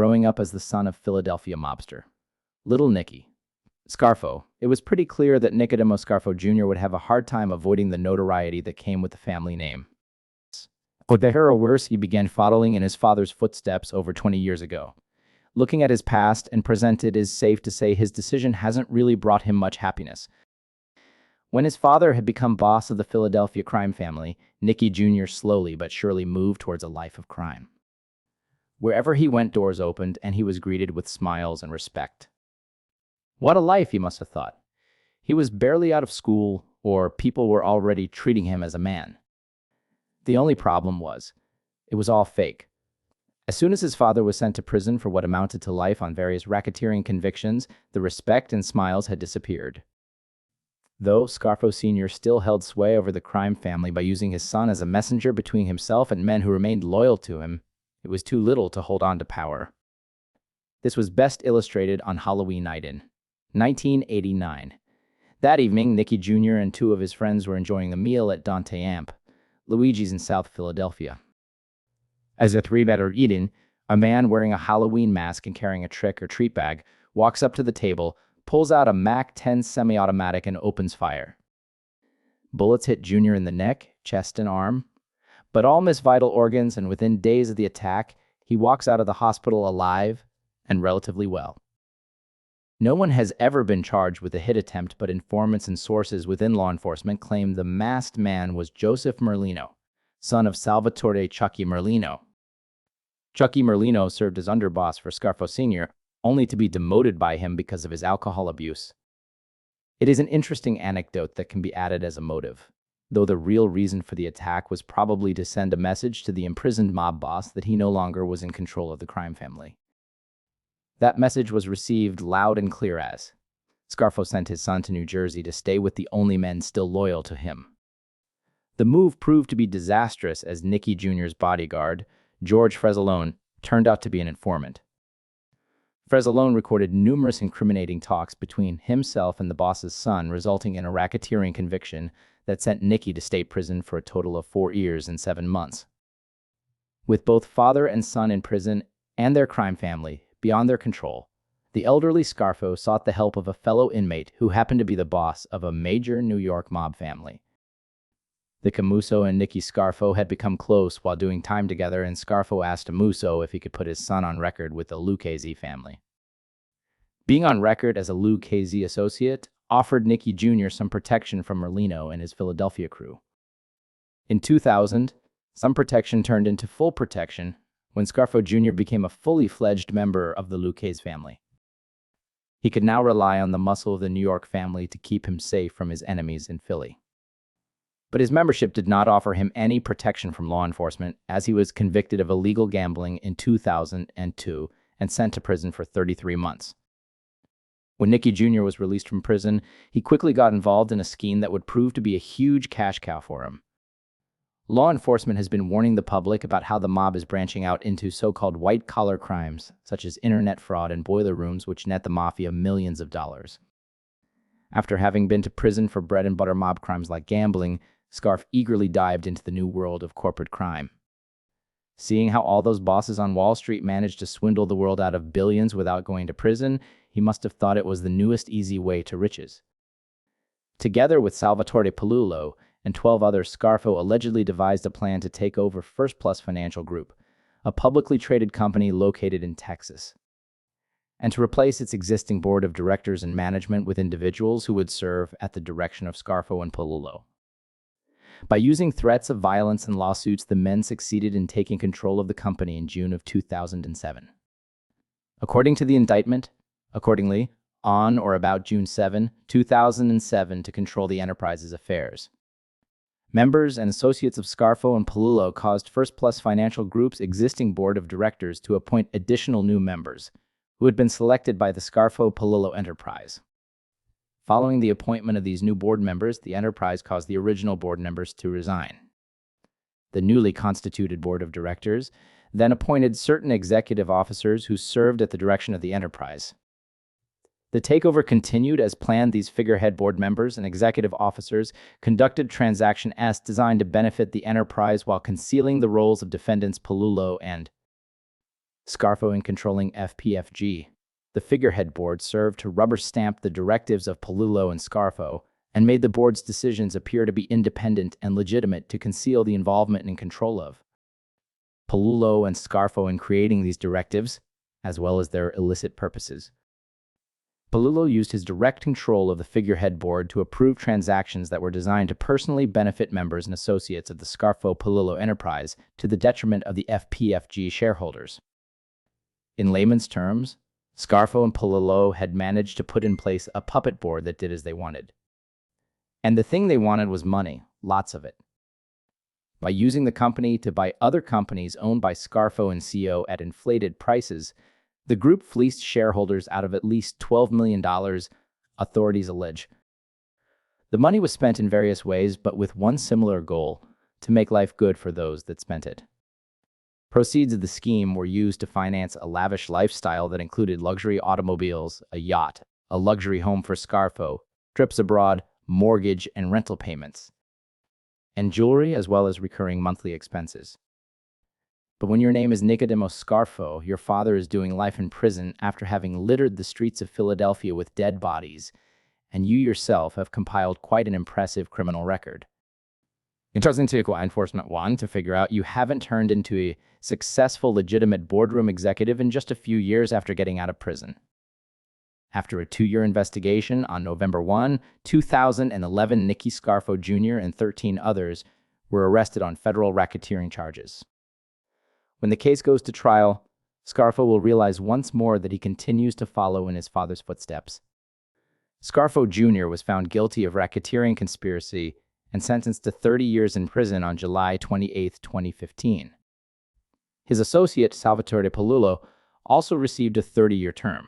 growing up as the son of Philadelphia mobster. Little Nicky Scarfo. It was pretty clear that Nicodemo Scarfo Jr. would have a hard time avoiding the notoriety that came with the family name. Or worse, he began following in his father's footsteps over 20 years ago. Looking at his past and present, it is safe to say his decision hasn't really brought him much happiness. When his father had become boss of the Philadelphia crime family, Nicky Jr. slowly but surely moved towards a life of crime. Wherever he went, doors opened, and he was greeted with smiles and respect. What a life, he must have thought. He was barely out of school, or people were already treating him as a man. The only problem was, it was all fake. As soon as his father was sent to prison for what amounted to life on various racketeering convictions, the respect and smiles had disappeared. Though Scarfo Sr. still held sway over the crime family by using his son as a messenger between himself and men who remained loyal to him, it was too little to hold on to power. This was best illustrated on Halloween night in 1989. That evening, Nicky Jr. and two of his friends were enjoying a meal at Dante Amp, Luigi's in South Philadelphia. As the three men are eating, a man wearing a Halloween mask and carrying a trick-or-treat bag walks up to the table, pulls out a MAC-10 semi-automatic and opens fire. Bullets hit Jr. in the neck, chest, and arm, but all miss vital organs, and within days of the attack, he walks out of the hospital alive and relatively well. No one has ever been charged with a hit attempt, but informants and sources within law enforcement claim the masked man was Joseph Merlino, son of Salvatore Chucky Merlino. Chucky Merlino served as underboss for Scarfo Sr., only to be demoted by him because of his alcohol abuse. It is an interesting anecdote that can be added as a motive, though the real reason for the attack was probably to send a message to the imprisoned mob boss that he no longer was in control of the crime family. That message was received loud and clear as Scarfo sent his son to New Jersey to stay with the only men still loyal to him. The move proved to be disastrous as Nicky Jr.'s bodyguard, George Frezzalone, turned out to be an informant. Frezzalone recorded numerous incriminating talks between himself and the boss's son, resulting in a racketeering conviction that sent Nicky to state prison for a total of 4 years and 7 months. With both father and son in prison and their crime family beyond their control, the elderly Scarfo sought the help of a fellow inmate who happened to be the boss of a major New York mob family. The Camuso and Nicky Scarfo had become close while doing time together, and Scarfo asked Musso if he could put his son on record with the Lucchese family. Being on record as a Lucchese associate offered Nicky Jr. some protection from Merlino and his Philadelphia crew. In 2000, some protection turned into full protection when Scarfo Jr. became a fully fledged member of the Lucchese family. He could now rely on the muscle of the New York family to keep him safe from his enemies in Philly. But his membership did not offer him any protection from law enforcement, as he was convicted of illegal gambling in 2002 and sent to prison for 33 months. When Nicky Jr. was released from prison, he quickly got involved in a scheme that would prove to be a huge cash cow for him. Law enforcement has been warning the public about how the mob is branching out into so-called white-collar crimes, such as internet fraud and boiler rooms, which net the mafia millions of dollars. After having been to prison for bread-and-butter mob crimes like gambling, Scarf eagerly dived into the new world of corporate crime. Seeing how all those bosses on Wall Street managed to swindle the world out of billions without going to prison, he must have thought it was the newest easy way to riches. Together with Salvatore Palullo and 12 others, Scarfo allegedly devised a plan to take over First Plus Financial Group, a publicly traded company located in Texas, and to replace its existing board of directors and management with individuals who would serve at the direction of Scarfo and Palullo. By using threats of violence and lawsuits, the men succeeded in taking control of the company in June of 2007. According to the indictment, accordingly, on or about June 7, 2007, to control the enterprise's affairs, members and associates of Scarfo and Palullo caused First Plus Financial Group's existing board of directors to appoint additional new members, who had been selected by the Scarfo-Palullo enterprise. Following the appointment of these new board members, the enterprise caused the original board members to resign. The newly constituted board of directors then appointed certain executive officers who served at the direction of the enterprise. The takeover continued as planned. These figurehead board members and executive officers conducted Transaction S designed to benefit the enterprise while concealing the roles of defendants Palullo and Scarfo in controlling FPFG. The figurehead board served to rubber stamp the directives of Palullo and Scarfo and made the board's decisions appear to be independent and legitimate to conceal the involvement and control of Palullo and Scarfo in creating these directives, as well as their illicit purposes. Palullo used his direct control of the figurehead board to approve transactions that were designed to personally benefit members and associates of the Scarfo-Palullo enterprise to the detriment of the FPFG shareholders. In layman's terms, Scarfo and Palullo had managed to put in place a puppet board that did as they wanted. And the thing they wanted was money, lots of it. By using the company to buy other companies owned by Scarfo and CO at inflated prices, the group fleeced shareholders out of at least $12 million, authorities allege. The money was spent in various ways, but with one similar goal: to make life good for those that spent it. Proceeds of the scheme were used to finance a lavish lifestyle that included luxury automobiles, a yacht, a luxury home for Scarfo, trips abroad, mortgage and rental payments, and jewelry, as well as recurring monthly expenses. But when your name is Nicky Scarfo, your father is doing life in prison after having littered the streets of Philadelphia with dead bodies, and you yourself have compiled quite an impressive criminal record. Interesting to law enforcement one to figure out you haven't turned into a successful, legitimate boardroom executive in just a few years after getting out of prison. After a 2-year investigation, on November 1, 2011, Nicky Scarfo Jr. and 13 others were arrested on federal racketeering charges. When the case goes to trial, Scarfo will realize once more that he continues to follow in his father's footsteps. Scarfo Jr. was found guilty of racketeering conspiracy and sentenced to 30 years in prison on July 28, 2015. His associate, Salvatore Palullo, also received a 30-year term.